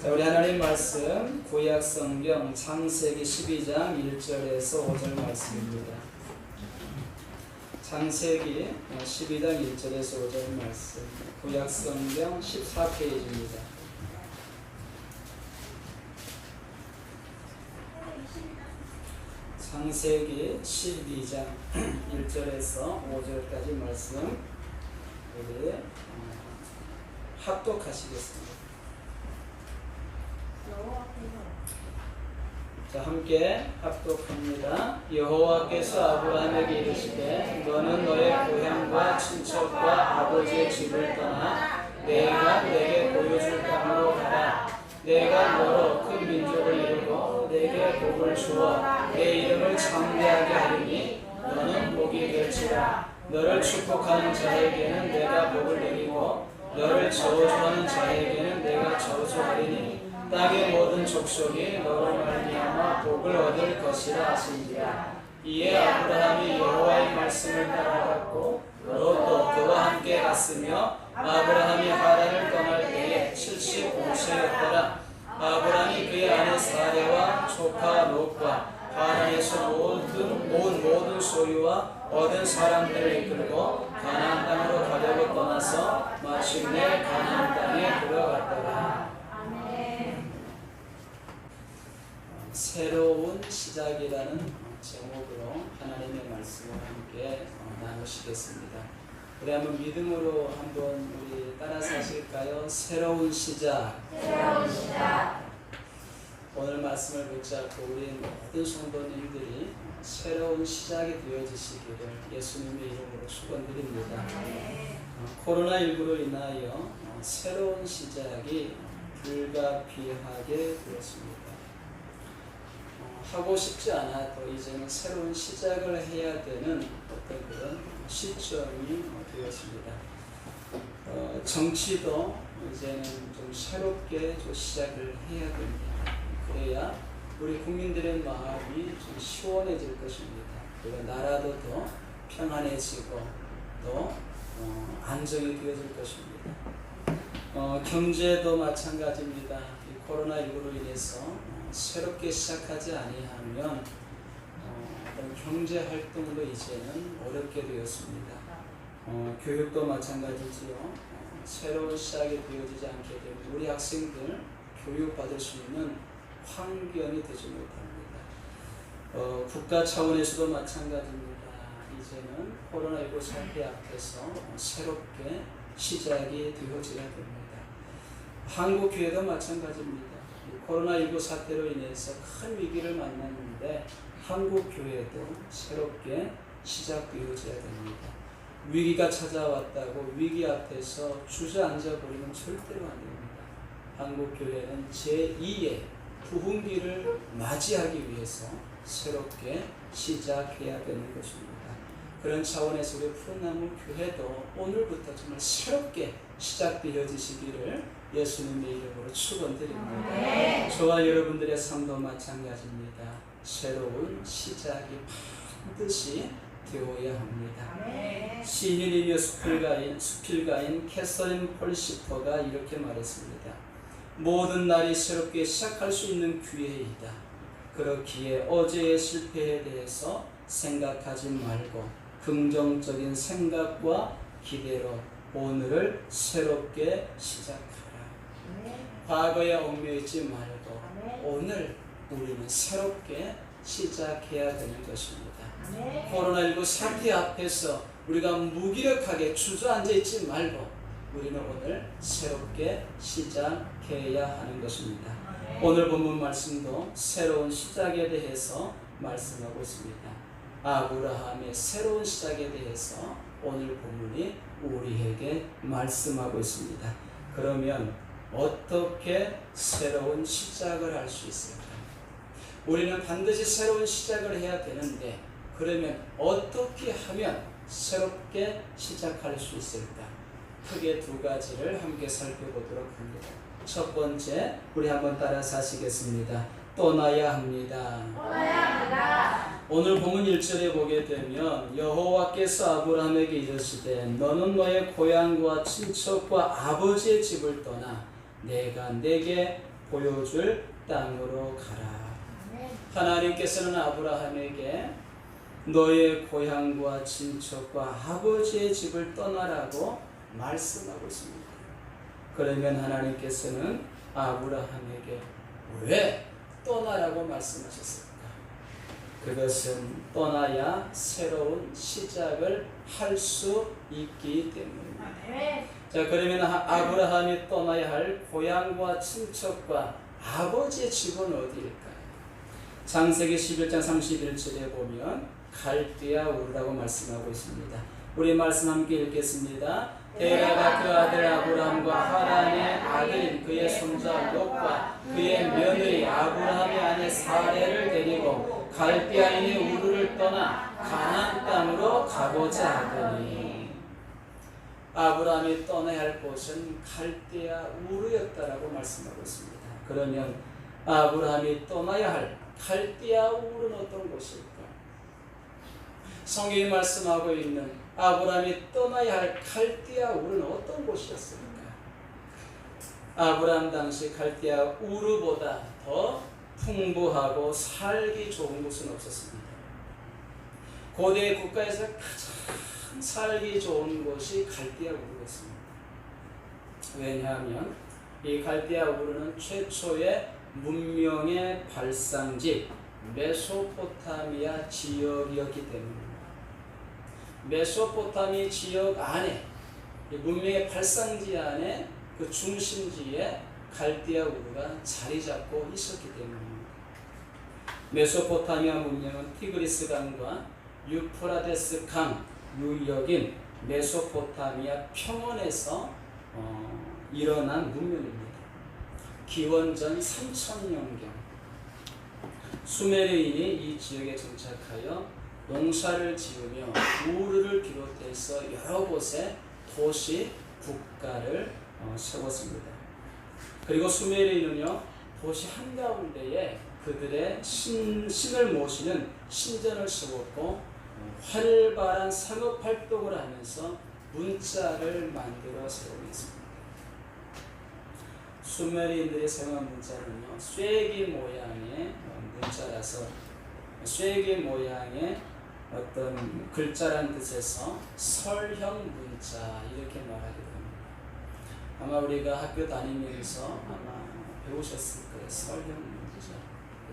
자, 우리 하나님 말씀 구약 성경 창세기 12장 1절에서 5절 말씀입니다. 창세기 12장 1절에서 5절 말씀, 구약 성경 14페이지입니다. 창세기 12장 1절에서 5절까지 말씀 우리 합독하시겠습니다. 자, 함께 합독합니다. 여호와께서 아브라함에게 이르시되 너는 너의 고향과 친척과 아버지의 집을 떠나 내가 내게 보여줄 땅으로 가라. 내가 너로 큰 민족을 이루고 내게 복을 주어 내 이름을 창대하게 하리니 너는 복이 될지라. 너를 축복하는 자에게는 내가 복을 내리고 너를 저주하는 자에게는 내가 저주하리니 땅의 모든 족속이 너로 말미암아 복을 얻을 것이라 하시니라. 이에 아브라함이 여호와의 말씀을 따라갔고 롯도 그와 함께 갔으며 아브라함이 하란을 떠날 때에 75세였더라. 아브라함이 그의 아내 사레와 조카 롯과 하란에서 모든 소유와 얻은 사람들을 이끌고 가나안 땅으로 가려고 떠나서 마침내 가나안 땅에 들어갔더라. 새로운 시작이라는 제목으로 하나님의 말씀을 함께 나누시겠습니다. 우리 한번 믿음으로 한번 우리 따라서 하실까요? 새로운 시작. 새로운 시작. 오늘 말씀을 붙잡고 우리 모든 성도님들이 새로운 시작이 되어지시기를 예수님의 이름으로 축원드립니다. 코로나19로 인하여 새로운 시작이 불가피하게 되었습니다. 하고 싶지 않아도 이제는 새로운 시작을 해야 되는 어떤 그런 시점이 되었습니다. 정치도 이제는 좀 새롭게 좀 시작을 해야 됩니다. 그래야 우리 국민들의 마음이 좀 시원해질 것입니다. 그리고 나라도 더 평안해지고 또 안정이 되어질 것입니다. 경제도 마찬가지입니다. 이 코로나19로 인해서 새롭게 시작하지 아니하면 경제 활동도 이제는 어렵게 되었습니다. 교육도 마찬가지지요. 새로운 시작이 되어지지 않게 되면 우리 학생들 교육받을 수 있는 환경이 되지 못합니다. 국가 차원에서도 마찬가지입니다. 이제는 코로나19 사태 앞에서 새롭게 시작이 되어져야 됩니다. 한국 교회도 마찬가지입니다. 코로나19 사태로 인해서 큰 위기를 만났는데 한국 교회도 새롭게 시작되어져야 됩니다. 위기가 찾아왔다고 위기 앞에서 주저앉아 버리면 절대로 안 됩니다. 한국 교회는 제2의 부흥기를 맞이하기 위해서 새롭게 시작해야 되는 것입니다. 그런 차원에서 우리 푸른나무 교회도 오늘부터 정말 새롭게 시작되어지시기를 예수님의 이름으로 축원드립니다. 네. 저와 여러분들의 삶도 마찬가지입니다. 새로운 시작이 반드시 되어야 합니다. 네. 시인이며 수필가인 캐서린 폴시퍼가 이렇게 말했습니다. 모든 날이 새롭게 시작할 수 있는 기회이다. 그렇기에 어제의 실패에 대해서 생각하지 말고 긍정적인 생각과 기대로 오늘을 새롭게 시작하라. 과거에 얽매이지 말고 오늘 우리는 새롭게 시작해야 되는 것입니다. 코로나19 사태 앞에서 우리가 무기력하게 주저앉아 있지 말고 우리는 오늘 새롭게 시작해야 하는 것입니다. 오늘 본문 말씀도 새로운 시작에 대해서 말씀하고 있습니다. 아브라함의 새로운 시작에 대해서 오늘 본문이 우리에게 말씀하고 있습니다. 그러면 어떻게 새로운 시작을 할 수 있을까요? 우리는 반드시 새로운 시작을 해야 되는데 그러면 어떻게 하면 새롭게 시작할 수 있을까? 크게 두 가지를 함께 살펴보도록 합니다. 첫 번째, 우리 한번 따라서 하시겠습니다. 떠나야 합니다. 오늘 본문 1절에 보게 되면 여호와께서 아브라함에게 이르시되 너는 너의 고향과 친척과 아버지의 집을 떠나 내가 내게 보여줄 땅으로 가라. 하나님께서는 아브라함에게 너의 고향과 친척과 아버지의 집을 떠나라고 말씀하고 있습니다. 그러면 하나님께서는 아브라함에게 왜 떠나라고 말씀하셨을까? 그것은 떠나야 새로운 시작을 할 수 있기 때문입니다. 자, 그러면 아브라함이 떠나야 할 고향과 친척과 아버지의 집은 어디일까요? 창세기 11장 31절에 보면 갈대아 우르라고 말씀하고 있습니다. 우리 말씀 함께 읽겠습니다. 데라가 그 아들 아브라함과 하란의 아들인 그의 손자 롯과 그의 며느리 아브라함의 아내 사레를 데리고 갈대아인의 우르를 떠나 가나안 땅으로 가고자 하더니, 아브라함이 떠나야 할 곳은 갈대아 우르였다라고 말씀하고 있습니다. 그러면 아브라함이 떠나야 할 갈대아 우르는 어떤 곳일까? 성경이 말씀하고 있는 아브라함이 떠나야 할 갈대아 우르는 어떤 곳이었습니까? 아브라함 당시 갈대아 우르보다 더 풍부하고 살기 좋은 곳은 없었습니다. 고대 국가에서 가장 살기 좋은 곳이 갈대아 우르였습니다. 왜냐하면 이 갈대아 우르는 최초의 문명의 발상지 메소포타미아 지역이었기 때문입니다. 메소포타미 지역 안에, 문명의 발상지 안에 그 중심지에 갈대아 우르가 자리 잡고 있었기 때문입니다. 메소포타미아 문명은 티그리스 강과 유프라데스 강 유역인 메소포타미아 평원에서 일어난 문명입니다. 기원전 3000년경 수메르인이 이 지역에 정착하여 농사를 지으며 우르를 비롯해서 여러 곳에 도시, 국가를 세웠습니다. 그리고 수메르인은요, 도시 한가운데에 그들의 신을 모시는 신전을 세웠고 활발한 상업활동을 하면서 문자를 만들어 세우겠습니다. 수메르인들이 사용한 문자는요, 쐐기 모양의 문자라서 쐐기 모양의 어떤 글자란 뜻에서 설형 문자 이렇게 말하게 됩니다. 아마 우리가 학교 다니면서 아마 배우셨을 거예요. 설형 문자.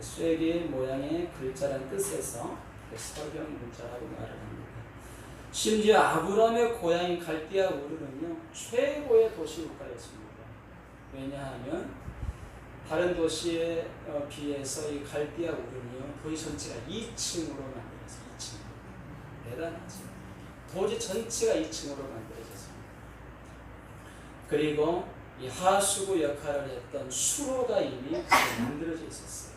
쐐기 모양의 글자란 뜻에서 설형 문자라고 말을 합니다. 심지어 아브라함의 고향인 갈대아 우르는요, 최고의 도시 국가였습니다. 왜냐하면 다른 도시에 비해서 이 갈대아 우르는요, 도시 전체가 2층으로 만들어서 2층. 대단하죠. 도시 전체가 2층으로 만들어졌습니다. 그리고 이 하수구 역할을 했던 수로가 이미 만들어져 있었어요.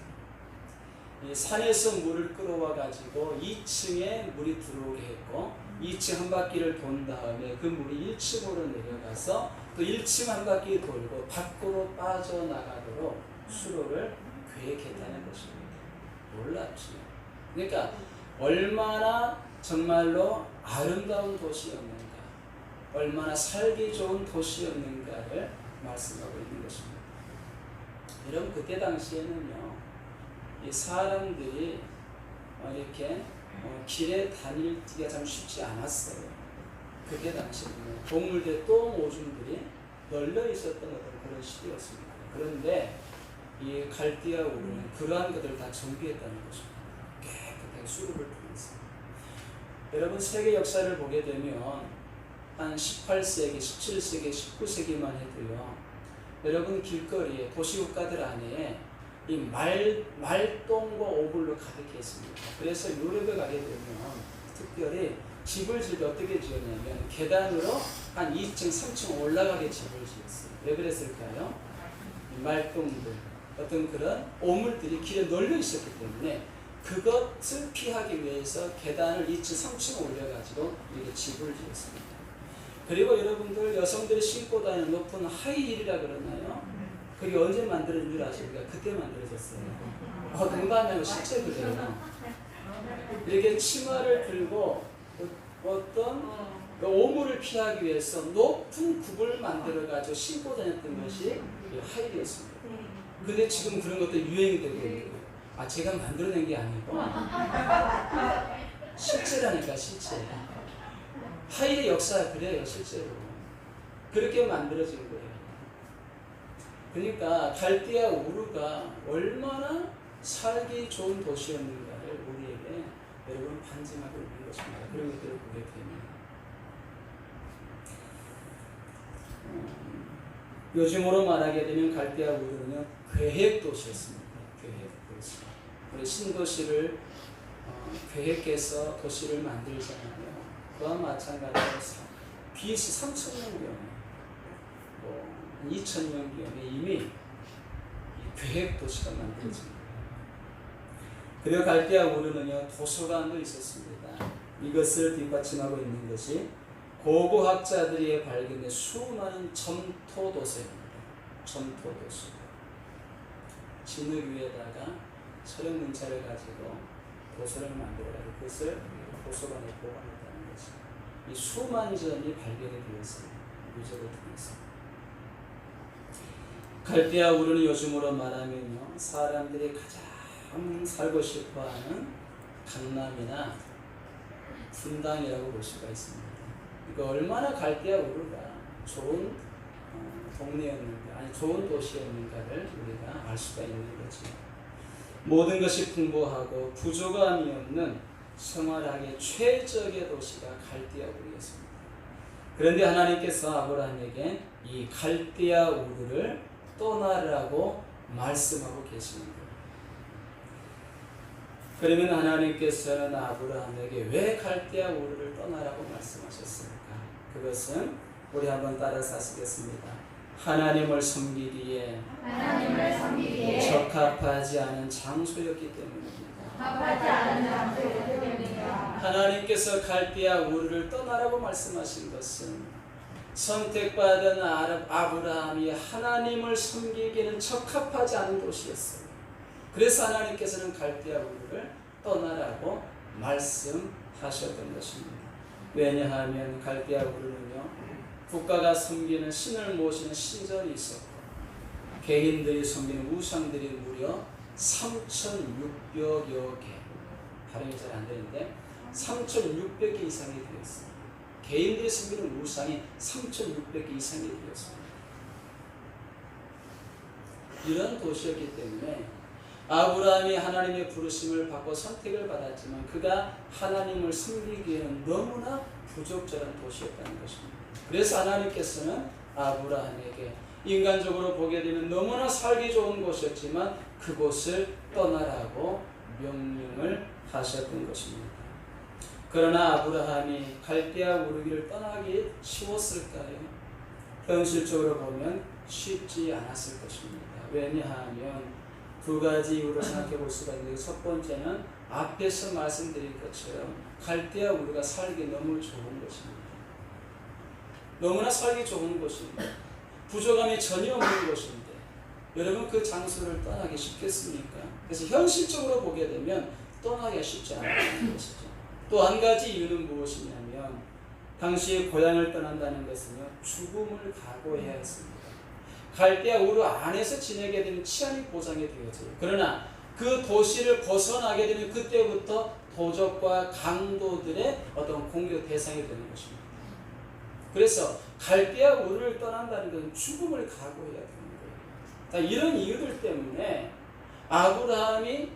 이 산에서 물을 끌어와 가지고 2층에 물이 들어오게 했고 2층 한 바퀴를 돈 다음에 그 물이 1층으로 내려가서 또 1층 한 바퀴 돌고 밖으로 빠져나가도록 수로를 계획했다는 것입니다. 놀랍죠. 그러니까 얼마나 정말로 아름다운 도시였는가, 얼마나 살기 좋은 도시였는가를 말씀하고 있는 것입니다. 여러분, 그때 당시에는요, 이 사람들이 이렇게 길에 다니기가 참 쉽지 않았어요. 그때 당시에는 동물들, 똥 오줌들이 널려 있었던 어떤 그런 시대였습니다. 그런데 이 갈대아 우르는 그러한 것들을 다 정비했다는 것입니다. 깨끗하게 수로를 통해서. 여러분, 세계 역사를 보게 되면 한 18세기, 17세기, 19세기만 해도요, 여러분 길거리에 도시국가들 안에 이 말똥과 오불로 가득했습니다. 그래서 유럽에 가게 되면 특별히 집을 지을 때 어떻게 지었냐면 계단으로 한 2층, 3층 올라가게 집을 지었어요. 왜 그랬을까요? 이 말똥들, 어떤 그런 오물들이 길에 널려 있었기 때문에 그것을 피하기 위해서 계단을 2층, 3층 올려가지고 이렇게 집을 지었습니다. 그리고 여러분들 여성들이 신고 다니는 높은 하이힐이라 그러나요? 그게 언제 만들어진 줄 아십니까? 그때 만들어졌어요. 농담이고 실제 그래요. 이렇게 치마를 들고 어떤 오물을 피하기 위해서 높은 굽을 만들어가지고 신고 다녔던 것이 하이힐이었습니다. 근데 지금 그런 것도 유행이 되고 있는 거예요. 아, 제가 만들어낸 게 아니고 실제라니까, 실제. 하일의 역사가 그래요, 실제로. 그렇게 만들어진 거예요. 그러니까 갈대아 우르가 얼마나 살기 좋은 도시였는가를 우리에게 여러분 반증하고 있는 것입니다. 그런 것들을 보게 되면 요즘으로 말하게 되면 갈대아 우르는요, 계획 도시였습니다. 계획 도시. 우리 신도시를 계획해서 도시를 만들잖아요. 그와 마찬가지로 BC 3000년경에 2000년경에 이미 이 계획 도시가 만들어집니다. 그리고 갈대아 우르는요, 도서관도 있었습니다. 이것을 뒷받침하고 있는 것이 고고학자들이 발견된 수많은 점토 도서입니다. 점토 도서. 진흙 위에다가 서령 문자를 가지고 도서를 만들어가지고 그것을 도서관에 보관했다는 것이, 이 수만 점이 발견이 되었습니다. 유적을 통해서. 갈대아 우르는 요즘으로 말하면요, 사람들이 가장 살고 싶어하는 강남이나 분당이라고 볼 수가 있습니다. 그러니까 얼마나 갈대아 우르가 좋은 동네였는가, 아니 좋은 도시였는가를 우리가 알 수가 있는 거죠. 모든 것이 풍부하고 부족함이 없는 생활하기 최적의 도시가 갈대아 우르였습니다. 그런데 하나님께서 아브라함에게 이 갈대아 우르를 떠나라고 말씀하고 계시는 거예요. 그러면 하나님께서는 아브라함에게 왜 갈대아 우르를 떠나라고 말씀하셨을까? 그것은 우리 한번 따라서 하시겠습니다. 하나님을 섬기기에 적합하지 않은 장소였기 때문입니다. 하나님께서 갈대아 우르를 떠나라고 말씀하신 것은 선택받은 아브라함이 하나님을 섬기기에는 적합하지 않은 도시였어요. 그래서 하나님께서는 갈대아 우르를 떠나라고 말씀하셨던 것입니다. 왜냐하면 갈대아 우르는요, 국가가 섬기는 신을 모시는 신전이 있었고 개인들이 섬기는 우상들이 무려 3,600여 개, 발음이 잘 안 되는데 3,600개 이상이 되었어요. 개인들이 섬기는 우상이 3,600개 이상이 되었습니다. 이런 도시였기 때문에 아브라함이 하나님의 부르심을 받고 선택을 받았지만 그가 하나님을 섬기기에는 너무나 부적절한 도시였다는 것입니다. 그래서 하나님께서는 아브라함에게 인간적으로 보게 되면 너무나 살기 좋은 곳이었지만 그곳을 떠나라고 명령을 하셨던 것입니다. 그러나 아브라함이 갈대아 우르기를 떠나기 쉬웠을까요? 현실적으로 보면 쉽지 않았을 것입니다. 왜냐하면 두 가지 이유로 생각해 볼 수가 있는데, 첫 번째는 앞에서 말씀드린 것처럼 갈대아 우르가 살기 너무 좋은 것입니다. 너무나 살기 좋은 곳입니다. 부족함이 전혀 없는 곳인데 여러분 그 장소를 떠나기 쉽겠습니까? 그래서 현실적으로 보게 되면 떠나기가 쉽지 않다는 것이죠. 또 한 가지 이유는 무엇이냐면 당시 고향을 떠난다는 것은요, 죽음을 각오해야 했습니다. 갈대아 우르 안에서 지내게 되면 치안이 보장이 되어져요. 그러나 그 도시를 벗어나게 되면 그때부터 도적과 강도들의 어떤 공격 대상이 되는 것입니다. 그래서 갈대아 우르를 떠난다는 것은 죽음을 각오해야 되는 거예요. 이런 이유들 때문에 아브라함이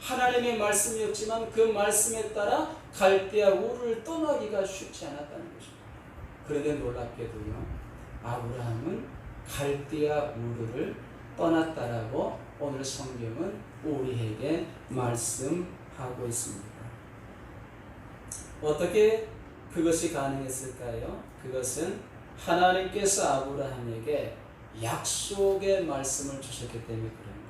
하나님의 말씀이었지만 그 말씀에 따라 갈대아 우르를 떠나기가 쉽지 않았다는 것입니다. 그런데 놀랍게도요, 아브라함은 갈대아 우르를 떠났다라고 오늘 성경은 우리에게 말씀하고 있습니다. 어떻게 그것이 가능했을까요? 그것은 하나님께서 아브라함에게 약속의 말씀을 주셨기 때문에 그런 거예요.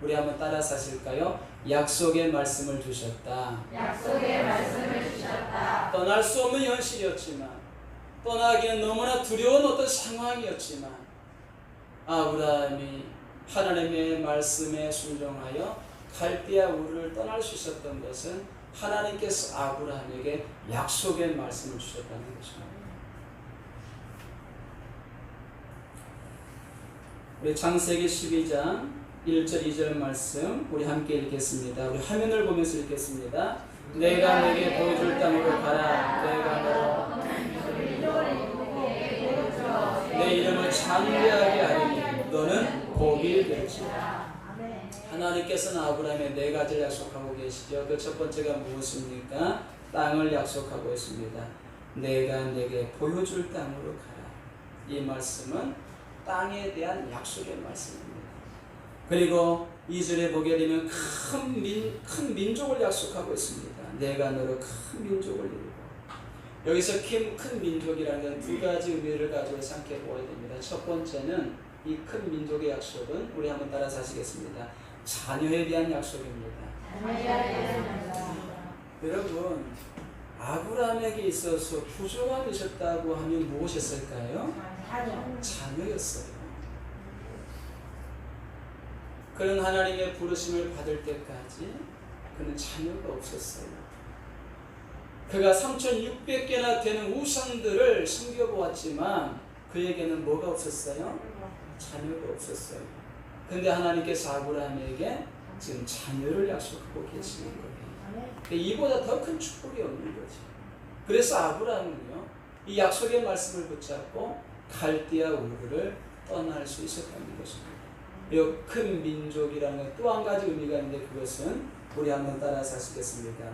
우리 한번 따라서 하실까요? 약속의 말씀을 주셨다. 약속의 말씀을 주셨다. 떠날 수 없는 현실이었지만, 떠나기는 너무나 두려운 어떤 상황이었지만 아브라함이 하나님의 말씀에 순종하여 갈대아 우르를 떠날 수 있었던 것은 하나님께서 아브라함에게 약속의 말씀을 주셨다는 것입니다. 우리 창세기 12장 1절 2절 말씀 우리 함께 읽겠습니다. 우리 화면을 보면서 읽겠습니다. 내가 내게 보여줄 땅으로 가라. 내가 너로 내 이름을 창대하게 하리니 너는 복이 될지라. 하나님께서는 아브라함에 네 가지를 약속하고 계시죠. 그 첫 번째가 무엇입니까? 땅을 약속하고 있습니다. 내가 내게 보여줄 땅으로 가라. 이 말씀은 땅에 대한 약속의 말씀입니다. 그리고 2절에 보게 되면 큰 민족을 약속하고 있습니다. 내가 너로 큰 민족을 이루고. 여기서 큰 민족이라는 건 두 가지 의미를 가지고 생각해 보아야 됩니다. 첫 번째는 이 큰 민족의 약속은 우리 한번 따라서 하시겠습니다. 자녀에 대한 약속입니다. 여러분, 아브라함에게 있어서 부족함이 있었다고 하면 무엇이었을까요? 자녀였어요. 그런 하나님의 부르심을 받을 때까지 그는 자녀가 없었어요. 그가 3,600개나 되는 우상들을 숨겨보았지만 그에게는 뭐가 없었어요? 자녀가 없었어요. 근데 하나님께서 아브라함에게 지금 자녀를 약속하고 계시는 거예요. 이보다 더 큰 축복이 없는 거죠. 그래서 아브라함은요, 이 약속의 말씀을 붙잡고 갈대아 우르를 떠날 수 있었다는 것입니다. 이 큰 민족이라는 것 또 한 가지 의미가 있는데 그것은 우리 한번 따라서 하시겠습니다.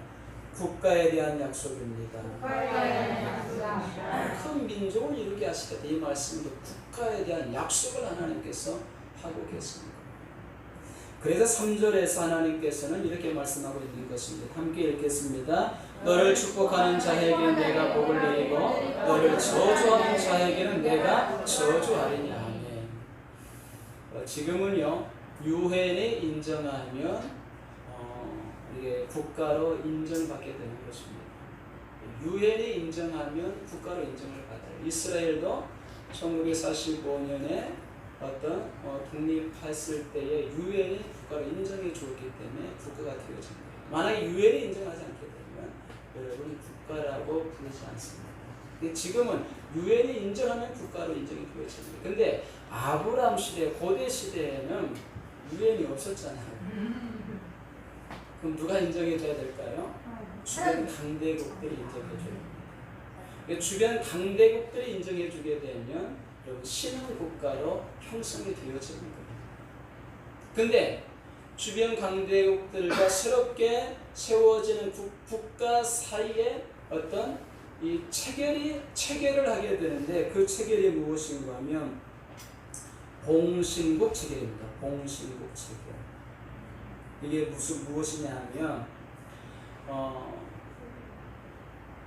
국가에 대한 약속입니다. 큰 민족을 이루게 하시겠다. 이 말씀도 국가에 대한 약속을 하나님께서 하고 계십니다. 그래서 3절에서 하나님께서는 이렇게 말씀하고 있는 것입니다. 함께 읽겠습니다. 너를 축복하는 자에게 내가 복을 내리고 너를 저주하는 자에게는 내가 저주하리니. 아멘. 지금은요, 유엔이 인정하면 이게 국가로 인정받게 되는 것입니다. 유엔이 인정하면 국가로 인정을 받아요. 이스라엘도 1945년에 어떤 독립했을 때에 유엔이 국가로 인정해 주었기 때문에 국가가 되어진 거예요. 만약에 유엔이 인정하지 않게 되면 여러분 국가라고 부르지 않습니다. 근데 지금은 유엔이 인정하면 국가로 인정이 되어집니다. 근데 아브라함 시대, 고대 시대에는 유엔이 없었잖아요. 그럼 누가 인정해 줘야 될까요? 주변 강대국들이 인정해 줘야 됩니다. 주변 강대국들이 인정해 주게 되면 신흥 국가로 형성이 되어지는 거예요. 근데 주변 강대국들과 새롭게 세워지는 국가 사이에 어떤 이 체결을 하게 되는데 그 체결이 무엇인가 하면 봉신국 체결입니다. 봉신국 체결. 이게 무엇이냐 하면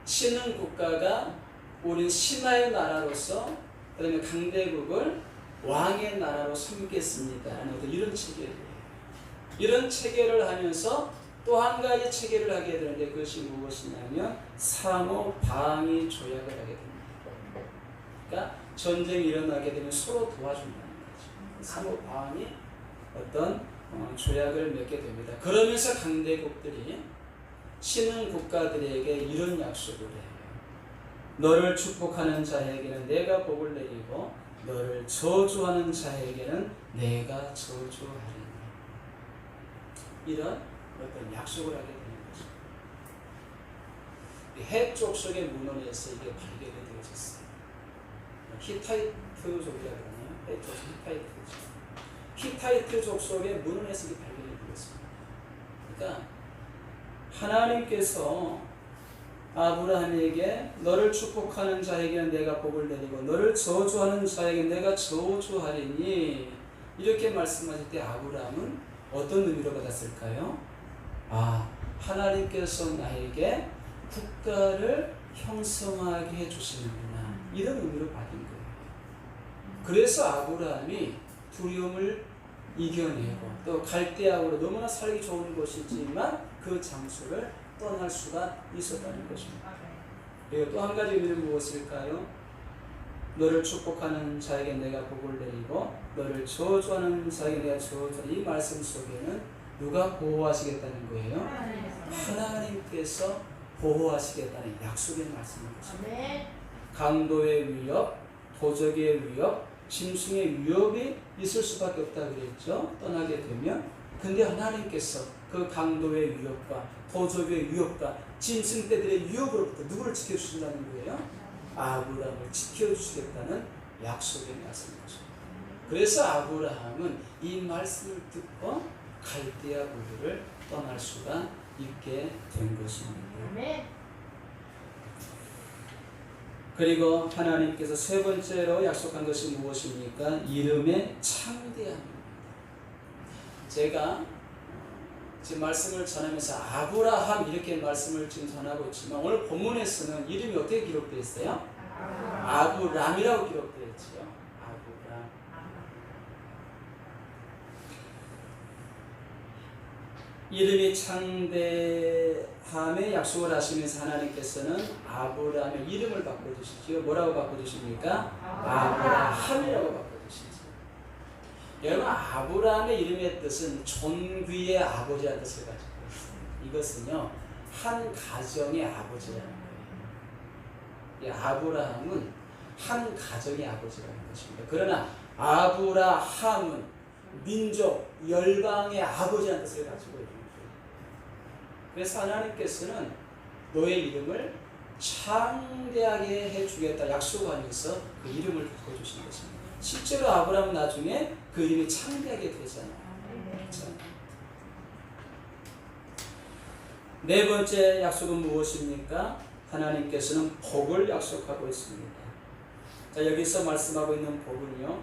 신흥 국가가 우리 신하의 나라로서 그다음에 강대국을 왕의 나라로 섬기겠습니다. 이런 체결이에요. 이런 체결을 하면서 또 한 가지 체결을 하게 되는데 그것이 무엇이냐면 상호 방위 조약을 하게 됩니다. 그러니까 전쟁이 일어나게 되면 서로 도와준다는 거죠. 상호 방위 어떤 조약을 맺게 됩니다. 그러면서 강대국들이 신흥 국가들에게 이런 약속을 해요. 너를 축복하는 자에게는 내가 복을 내리고 너를 저주하는 자에게는 내가 저주하리니. 이런 어떤 약속을 하게 되는 것입니다. 해쪽 속의 문헌에서 이게 발견이 되어졌어요. 히타이트족이라고 하나요? 해쪽 히타이트족. 히타이트족 속의 문헌에서 이게 발견이 되었습니다. 그러니까 하나님께서 아브라함에게 너를 축복하는 자에게는 내가 복을 내리고 너를 저주하는 자에게 내가 저주하리니 이렇게 말씀하실 때 아브라함은 어떤 의미로 받았을까요? 하나님께서 나에게 국가를 형성하게 해주시는구나, 이런 의미로 받은 거예요. 그래서 아브라함이 두려움을 이겨내고 또 갈대아우로 너무나 살기 좋은 곳이지만 그 장소를 떠날 수가 있었다는 것입니다. 그리고 또 한 가지 의미는 무엇일까요? 너를 축복하는 자에게 내가 복을 내리고 너를 저주하는 자에게 내가 저주하는, 이 말씀 속에는 누가 보호하시겠다는 거예요? 하나님께서 보호하시겠다는 약속의 말씀인 것입니다. 강도의 위협, 도적의 위협, 짐승의 위협이 있을 수밖에 없다 그랬죠. 떠나게 되면. 근데 하나님께서 그 강도의 위협과 도적의 위협과 짐승떼들의 위협으로부터 누구를 지켜주신다는 거예요? 아브라함을 지켜주시겠다는 약속의 말씀인 것입니다. 그래서 아브라함은 이 말씀을 듣고 갈대아 우르를 떠날 수가 있게 된 것입니다. 그리고 하나님께서 세 번째로 약속한 것이 무엇입니까? 이름의 창대함입니다. 제가 지금 말씀을 전하면서 아브라함 이렇게 말씀을 지금 전하고 있지만 오늘 본문에서는 이름이 어떻게 기록되어 있어요? 아브람이라고 기록되어 있지요. 아브람. 이름이 창대함의 약속을 하시면서 하나님께서는 아브람의 이름을 바꿔주시죠. 뭐라고 바꿔주십니까? 아브라함이라고 바꿔주시죠. 여러분, 아브라함의 이름의 뜻은 존귀의 아버지라는 뜻을 가지고 있어요. 이것은요, 한 가정의 아버지라는 거예요. 아브라함은 한 가정의 아버지라는 것입니다. 그러나 아브라함은 민족, 열방의 아버지라는 뜻을 가지고 있는 거예요. 그래서 하나님께서는 너의 이름을 창대하게 해주겠다 약속하면서 그 이름을 바꿔주신 것입니다. 실제로 아브라함은 나중에 그 이름이 창대하게 되잖아요. 네 번째 약속은 무엇입니까? 하나님께서는 복을 약속하고 있습니다. 자, 여기서 말씀하고 있는 복은요,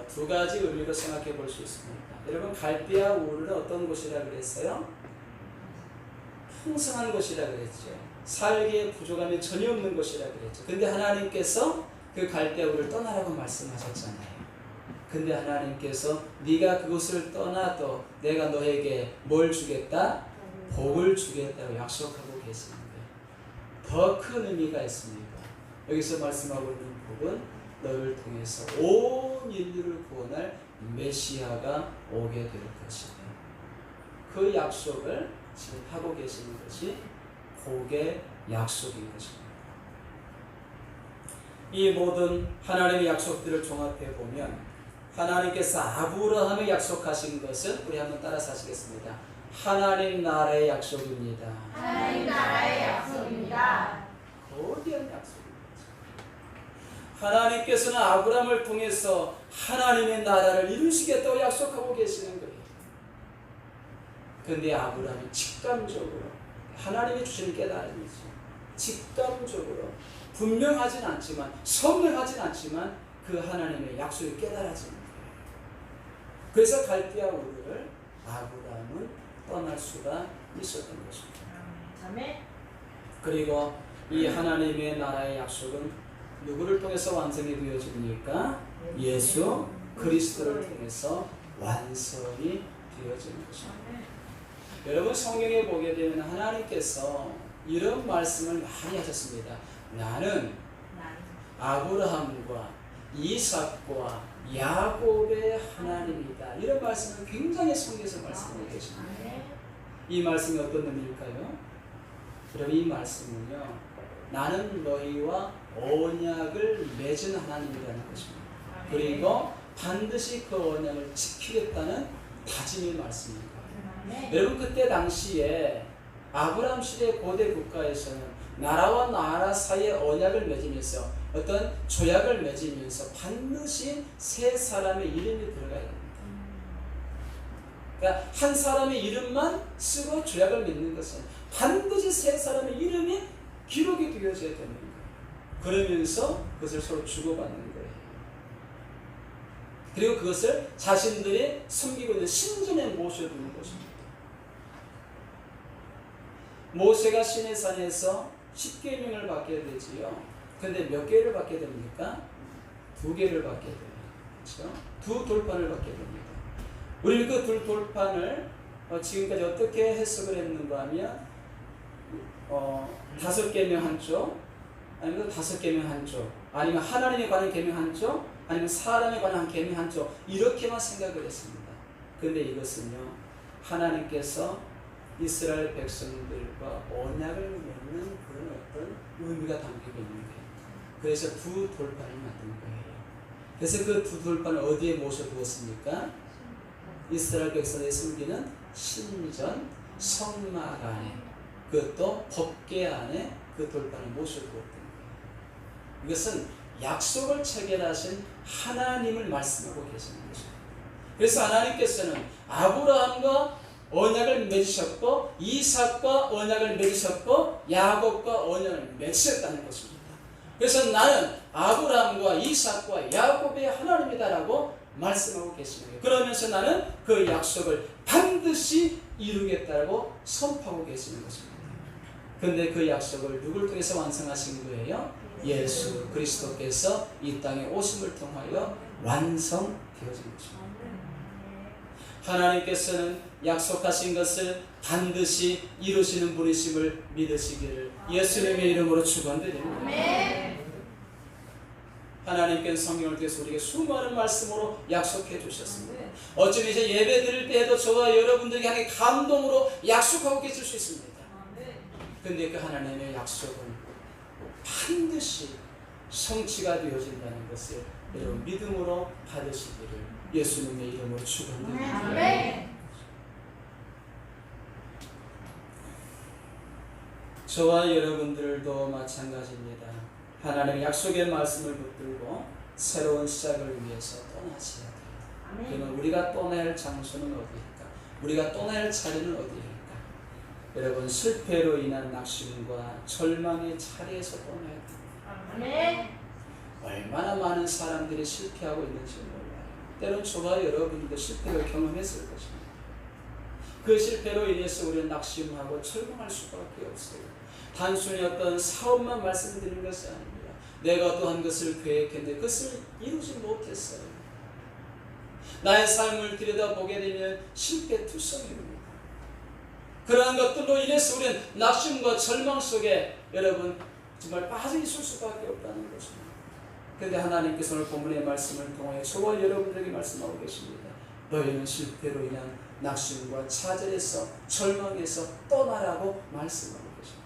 두 가지 의미로 생각해 볼 수 있습니다. 여러분, 갈대아 우르는 어떤 곳이라 그랬어요? 풍성한 곳이라 그랬죠. 살기에 부족함이 전혀 없는 곳이라 그랬죠. 근데 하나님께서 그 갈대아 우르를 떠나라고 말씀하셨잖아요. 근데 하나님께서 네가 그곳을 떠나도 내가 너에게 뭘 주겠다? 복을 주겠다고 약속하고 계시는 거예요. 더 큰 의미가 있습니다. 여기서 말씀하고 있는 복은 너를 통해서 온 인류를 구원할 메시아가 오게 될 것이다. 그 약속을 지금 하고 계시는 것이 복의 약속인 것입니다. 이 모든 하나님의 약속들을 종합해 보면 하나님께서 아브라함에 약속하신 것은 우리 한번 따라서 하시겠습니다. 하나님 나라의 약속입니다. 하나님 나라의 약속입니다. 거대한 약속입니다. 하나님께서는 아브라함을 통해서 하나님의 나라를 이루시겠다고 약속하고 계시는 거예요. 그런데 아브라함이 직감적으로 하나님이 주신 깨달음이죠. 직감적으로 분명하진 않지만 선명하진 않지만 그 하나님의 약속이 깨달아지는 거예요. 그래서 갈대아 우르를 아브라함은 떠날 수가 있었던 것입니다. 아멘. 그리고 이 하나님의 나라의 약속은 누구를 통해서 완성이 되어집니까? 예수 그리스도를 통해서 완성이 되어지는 것입니다. 여러분, 성경에 보게 되면 하나님께서 이런 말씀을 많이 하셨습니다. 나는 아브라함과 이삭과 야곱의 하나님이다. 이런 말씀을 굉장히 성경에서 말씀하고 계십니다. 이 말씀이 어떤 의미일까요? 여러분, 이 말씀은요, 나는 너희와 언약을 맺은 하나님이라는 것입니다. 그리고 반드시 그 언약을 지키겠다는 다짐의 말씀입니다. 여러분, 그때 당시에 아브라함 시대 고대 국가에서는 나라와 나라 사이에 언약을 맺으면서 어떤 조약을 맺으면서 반드시 세 사람의 이름이 들어가야 됩니다. 그러니까 한 사람의 이름만 쓰고 조약을 맺는 것은 반드시 세 사람의 이름이 기록이 되어져야 되는 거예요. 그러면서 그것을 서로 주고받는 거예요. 그리고 그것을 자신들이 섬기고 있는 신전에 모셔두는 것입니다. 모세가 시내산에서 10계명을 받게 되지요. 근데 몇 개를 받게 됩니까? 2개를 받게 돼요. 그렇죠? 2 돌판을 받게 됩니다. 우리는 그 2 돌판을 지금까지 어떻게 해석을 했는가 하면 5계명 한쪽, 아니면 5계명 한쪽, 아니면 하나님에 관한 계명 한쪽, 아니면 사람에 관한 계명 한쪽, 이렇게만 생각을 했습니다. 근데 이것은요, 하나님께서 이스라엘 백성들과 언약을 맺는 그런 어떤 의미가 담기고 있는 거예요. 그래서 2 돌판을 만든 거예요. 그래서 그 두 돌판을 어디에 모셔두었습니까? 이스라엘 백성의 숨기는 신전 성막 안에, 그것도 법궤 안에 그 돌판을 모셔두었던 거예요. 이것은 약속을 체결하신 하나님을 말씀하고 계시는 것입니다. 그래서 하나님께서는 아브라함과 언약을 맺으셨고, 이삭과 언약을 맺으셨고, 야곱과 언약을 맺으셨다는 것입니다. 그래서 나는 아브라함과 이삭과 야곱의 하나님이다라고 말씀하고 계시는 거예요. 그러면서 나는 그 약속을 반드시 이루겠다고 선포하고 계시는 것입니다. 그런데 그 약속을 누굴 통해서 완성하신 거예요? 예수 그리스도께서 이 땅에 오심을 통하여 완성되어진 것입니다. 하나님께서는 약속하신 것을 반드시 이루시는 분이심을 믿으시기를 예수님의 이름으로 축원드립니다. 하나님께서 성경을 통해서 우리에게 수많은 말씀으로 약속해 주셨습니다. 어쩌면 이제 예배 드릴 때에도 저와 여러분들에게 하나님의 감동으로 약속하고 계실 수 있습니다. 그런데 그 하나님의 약속은 반드시 성취가 되어진다는 것을 여러분 믿음으로 받으시기를 예수님의 이름으로 축원드립니다. 저와 여러분들도 마찬가지입니다. 하나님의 약속의 말씀을 붙들고 새로운 시작을 위해서 떠나셔야 돼요. 그러면 우리가 떠나야 할 장소는 어디일까? 우리가 떠나야 할 자리는 어디일까? 여러분, 실패로 인한 낙심과 절망의 자리에서 떠나야 됩니다. 얼마나 많은 사람들이 실패하고 있는지 몰라요. 때론 저와 여러분도 실패를 경험했을 것입니다. 그 실패로 인해서 우리는 낙심하고 절망할 수밖에 없어요. 단순히 어떤 사업만 말씀드리는 것이 아닙니다. 내가 어떠한 것을 계획했는데 그것을 이루지 못했어요. 나의 삶을 들여다보게 되면 실패투성입니다. 그러한 것들로 인해서 우리는 낙심과 절망 속에 여러분 정말 빠져 있을 수밖에 없다는 것입니다. 그런데 하나님께서 오늘 본문의 말씀을 통해 저와 여러분들에게 말씀하고 계십니다. 너희는 실패로 인한 낙심과 좌절에서 절망에서 떠나라고 말씀하고 계십니다.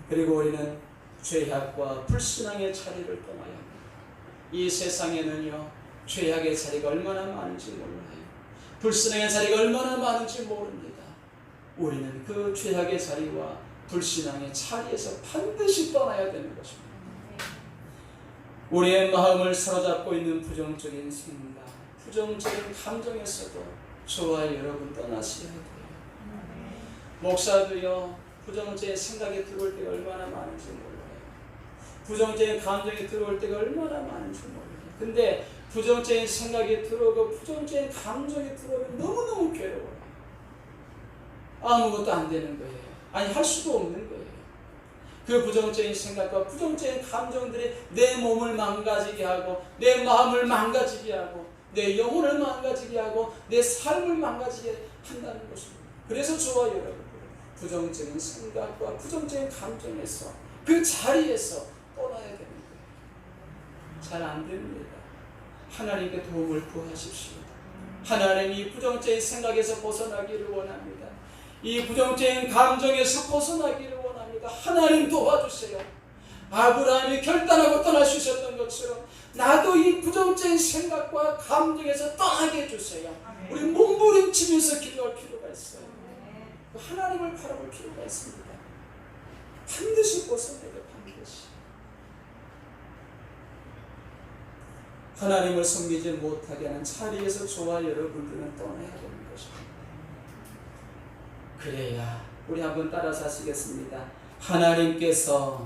그리고 우리는 죄악과 불신앙의 자리를 떠나야 합니다. 이 세상에는요, 죄악의 자리가 얼마나 많은지 몰라요. 불신앙의 자리가 얼마나 많은지 모릅니다. 우리는 그 죄악의 자리와 불신앙의 자리에서 반드시 떠나야 되는 것입니다. 우리의 마음을 사로잡고 있는 부정적인 생각, 부정적인 감정에서도 저와 여러분 떠나셔야 돼요. 목사도요, 부정적인 생각이 들어올 때가 얼마나 많은지 몰라요. 부정적인 감정이 들어올 때가 얼마나 많은지 몰라요. 근데 부정적인 생각이 들어오고 부정적인 감정이 들어오면 너무너무 괴로워요. 아무것도 안 되는 거예요. 아니, 할 수도 없는 거예요. 그 부정적인 생각과 부정적인 감정들이 내 몸을 망가지게 하고 내 마음을 망가지게 하고 내 영혼을 망가지게 하고 내 삶을 망가지게 한다는 것입니다. 그래서 저와 여러분, 부정적인 생각과 부정적인 감정에서 그 자리에서 떠나야 되는 거예요. 잘 안 됩니다. 하나님께 도움을 구하십시오. 하나님이 부정적인 생각에서 벗어나기를 원합니다. 이 부정적인 감정에서 벗어나기를 원합니다. 하나님 도와주세요. 아브라함이 결단하고 떠나주셨던 것처럼 나도 이 부정적인 생각과 감정에서 떠나게 해주세요. 우리 몸부림치면서 기도할 필요가 있어요. 하나님을 바라볼 필요가 있습니다. 반드시 벗어내야 돼요. 반드시. 하나님을 섬기지 못하게 하는 자리에서 저와 여러분들은 떠나야 되는 것입니다. 그래야 우리 한번 따라서 하시겠습니다. 하나님께서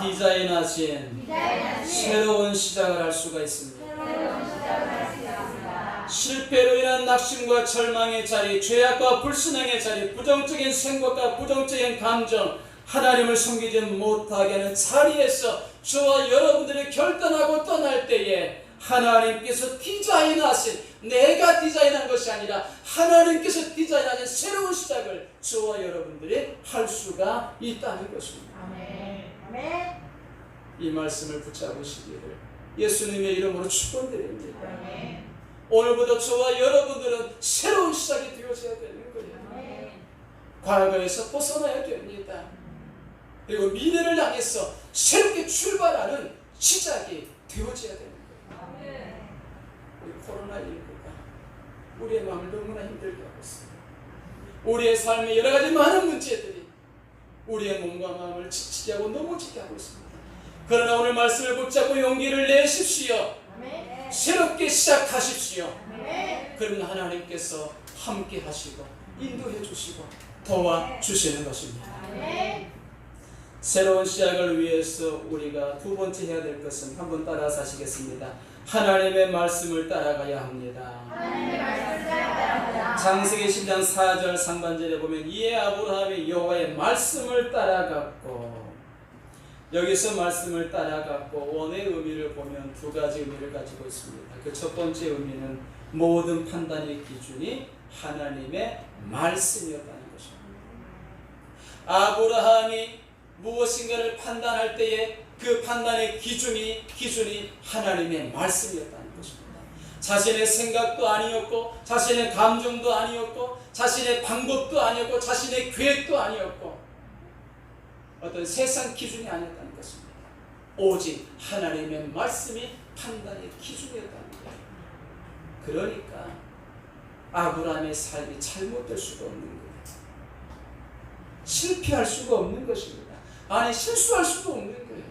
디자인하신 새로운 시작을 할 수가 있습니다. 실패로 인한 낙심과 절망의 자리, 죄악과 불신앙의 자리, 부정적인 생각과 부정적인 감정, 하나님을 섬기지 못하게 하는 자리에서 저와 여러분들이 결단하고 떠날 때에 하나님께서 디자인하신, 내가 디자인한 것이 아니라 하나님께서 디자인하신 새로운 시작을 저와 여러분들이 할 수가 있다는 것입니다. 아멘. 이 말씀을 붙잡으시기를 예수님의 이름으로 축원드립니다. 아멘. 오늘부터 저와 여러분들은 새로운 시작이 되어져야 되는 거예요. 아멘. 과거에서 벗어나야 됩니다. 그리고 미래를 향해서 새롭게 출발하는 시작이 되어져야 되는 거예요. 코로나19가 우리의 마음을 너무나 힘들게 하고 있습니다. 우리의 삶의 여러 가지 많은 문제들이 우리의 몸과 마음을 지치게 하고 넘어지게 하고 있습니다. 그러나 오늘 말씀을 붙잡고 용기를 내십시오. 아멘. 새롭게 시작하십시오. 아멘. 그러면 하나님께서 함께 하시고 인도해 주시고 도와주시는 것입니다. 아멘. 새로운 시작을 위해서 우리가 두 번째 해야 될 것은 한번 따라서 하시겠습니다. 하나님의 말씀을 따라가야 합니다. 하나님의 말씀을 따라가야 창세기 10장 4절 상반절에 보면 이에 아브라함이 여호와의 말씀을 따라갔고, 여기서 말씀을 따라갔고 원의 의미를 보면 두 가지 의미를 가지고 있습니다. 그 첫 번째 의미는 모든 판단의 기준이 하나님의 말씀이었다는 것입니다. 아브라함이 무엇인가를 판단할 때에 그 판단의 기준이 하나님의 말씀이었다는 것입니다. 자신의 생각도 아니었고, 자신의 감정도 아니었고, 자신의 방법도 아니었고, 자신의 계획도 아니었고, 어떤 세상 기준이 아니었다는 것입니다. 오직 하나님의 말씀이 판단의 기준이었다는 거예요. 그러니까 아브라함의 삶이 잘못될 수가 없는 거예요. 실패할 수가 없는 것입니다. 아니, 실수할 수도 없는 거예요.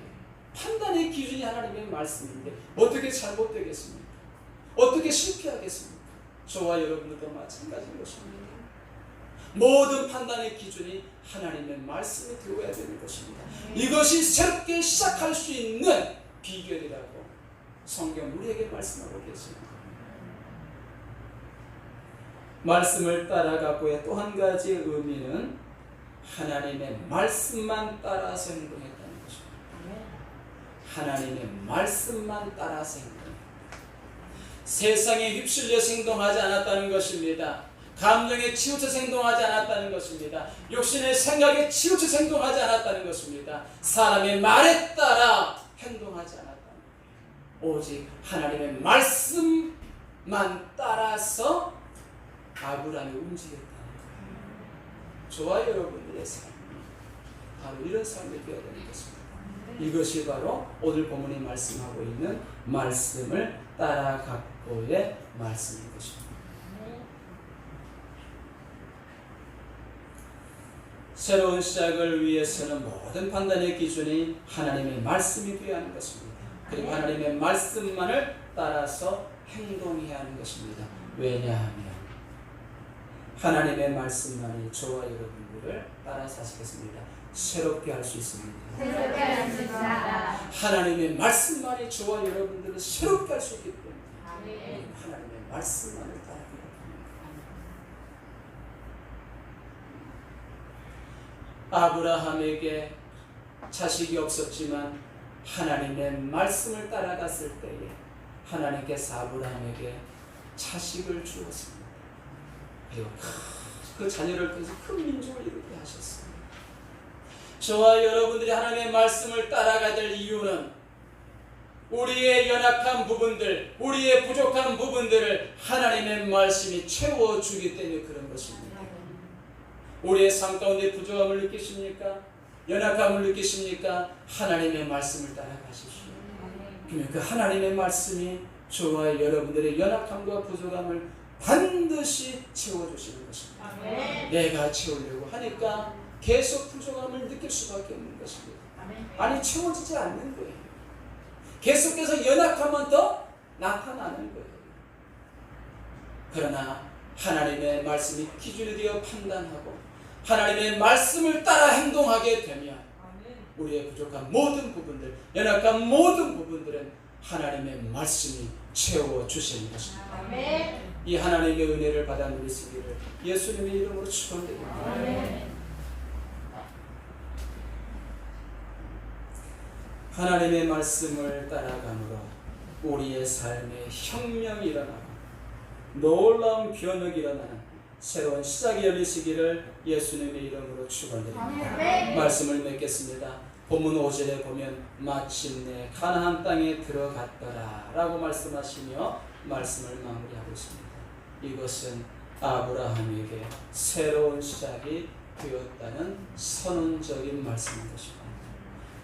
판단의 기준이 하나님의 말씀인데 어떻게 잘못되겠습니까? 어떻게 실패하겠습니까? 저와 여러분들도 마찬가지인 것입니다. 모든 판단의 기준이 하나님의 말씀이 되어야 되는 것입니다. 이것이 새롭게 시작할 수 있는 비결이라고 성경 우리에게 말씀하고 계십니다. 말씀을 따라가고의 또 한 가지 의미는 하나님의 말씀만 따라서 행동했다는 것입니다. 하나님의 말씀만 따라서 행동했다. 세상에 휩쓸려서 행동하지 않았다는 것입니다. 감정에 치우쳐서 행동하지 않았다는 것입니다. 욕심의 생각에 치우쳐서 행동하지 않았다는 것입니다. 사람의 말에 따라 행동하지 않았다는 거예요. 오직 하나님의 말씀만 따라서 아브라함이 움직였다는 거예요. 저와 여러분들의 삶이 바로 이런 삶이 되어야 되는 것입니다. 이것이 바로 오늘 본문이 말씀하고 있는 말씀을 따라가고의 말씀인 것입니다. 새로운 시작을 위해서는 모든 판단의 기준이 하나님의 말씀이 되어야 하는 것입니다. 그리고 하나님의 말씀만을 따라서 행동해야 하는 것입니다. 왜냐하면 하나님의 말씀만이 저와 여러분들을 따라 사시겠습니다. 새롭게 할 수 있습니다. 새롭게 할 수 있습니다. 하나님의 말씀만이 저와 여러분들을 새롭게 할 수 있기 때문에 아멘. 하나님의 말씀만을 따라가야 합니다. 아브라함에게 자식이 없었지만 하나님의 말씀을 따라갔을 때에 하나님께서 아브라함에게 자식을 주었습니다. 그리고 그 자녀를 통해서 큰 민족을 이루게 하셨습니다. 저와 여러분들이 하나님의 말씀을 따라가야 될 이유는 우리의 연약한 부분들, 우리의 부족한 부분들을 하나님의 말씀이 채워주기 때문에 그런 것입니다. 우리의 삶 가운데 부족함을 느끼십니까? 연약함을 느끼십니까? 하나님의 말씀을 따라가십시오. 그러면 그 하나님의 말씀이 저와 여러분들의 연약함과 부족함을 반드시 채워주시는 것입니다. 아멘. 내가 채우려고 하니까 계속 부족함을 느낄 수밖에 없는 것입니다. 아멘. 아니, 채워지지 않는 거예요. 계속해서 연약하면 더 나타나는 거예요. 그러나 하나님의 말씀이 기준이 되어 판단하고 하나님의 말씀을 따라 행동하게 되면 우리의 부족한 모든 부분들, 연약한 모든 부분들은 하나님의 말씀이 채워주시는 것입니다. 아멘. 이 하나님의 은혜를 받아 누리시기를 예수님의 이름으로 축원드립니다. 아멘. 하나님의 말씀을 따라감으로 우리의 삶에 혁명이 일어나고 놀라운 변혁이 일어나는 새로운 시작이 열리시기를 예수님의 이름으로 축원드립니다. 아멘. 말씀을 맺겠습니다. 본문 5절에 보면 마침내 가나안 땅에 들어갔더라 라고 말씀하시며 말씀을 마무리하고 있습니다. 이것은 아브라함에게 새로운 시작이 되었다는 선언적인 말씀인 것입니다.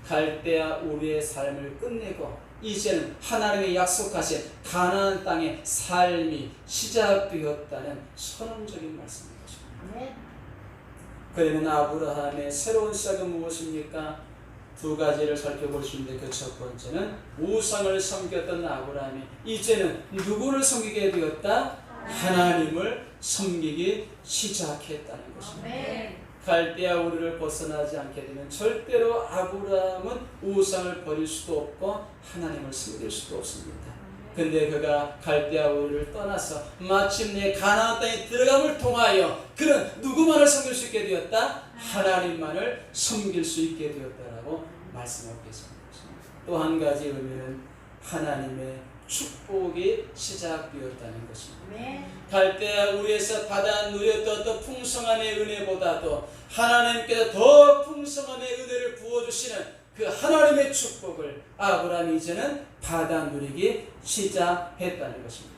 갈대아 우리의 삶을 끝내고 이제는 하나님의 약속하신 가나안 땅의 삶이 시작되었다는 선언적인 말씀인 것입니다. 그러면 아브라함의 새로운 시작은 무엇입니까? 두 가지를 살펴볼 수 있는데, 그 첫 번째는 우상을 섬겼던 아브라함이 이제는 누구를 섬기게 되었다? 하나님을 섬기기 시작했다는 것입니다. 갈대아 우르를 벗어나지 않게 되면 절대로 아브라함은 우상을 버릴 수도 없고 하나님을 섬길 수도 없습니다. 근데 그가 갈대아 우르를 떠나서 마침내 가나안 땅에 들어감을 통하여 그는 누구만을 섬길 수 있게 되었다? 하나님만을 섬길 수 있게 되었다라고 말씀하고 계십니다. 또 한 가지 의미는 하나님의 축복이 시작되었다는 것입니다. 갈대아 우르에서 받아 누렸던 또 풍성함의 은혜보다도 하나님께서 더 풍성함의 은혜를 부어주시는 그 하나님의 축복을 아브라함이 이제는 받아 누리기 시작했다는 것입니다.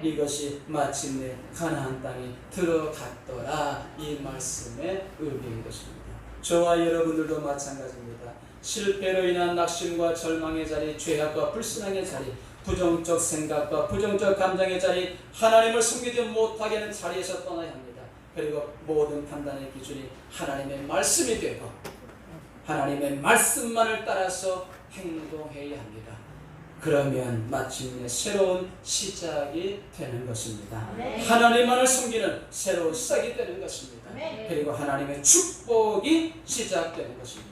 이것이 마침내 가나안 땅에 들어갔더라, 이 말씀의 의미인 것입니다. 저와 여러분들도 마찬가지입니다. 실패로 인한 낙심과 절망의 자리, 죄악과 불신앙의 자리, 부정적 생각과 부정적 감정의 자리, 하나님을 섬기지 못하게 하는 자리에서 떠나야 합니다. 그리고 모든 판단의 기준이 하나님의 말씀이 되고 하나님의 말씀만을 따라서 행동해야 합니다. 그러면 마침내 새로운 시작이 되는 것입니다. 하나님만을 섬기는 새로운 시작이 되는 것입니다. 그리고 하나님의 축복이 시작되는 것입니다.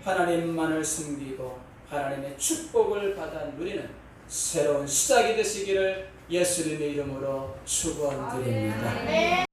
하나님만을 섬기고 하나님의 축복을 받아 누리는 새로운 시작이 되시기를 예수님의 이름으로 축원드립니다.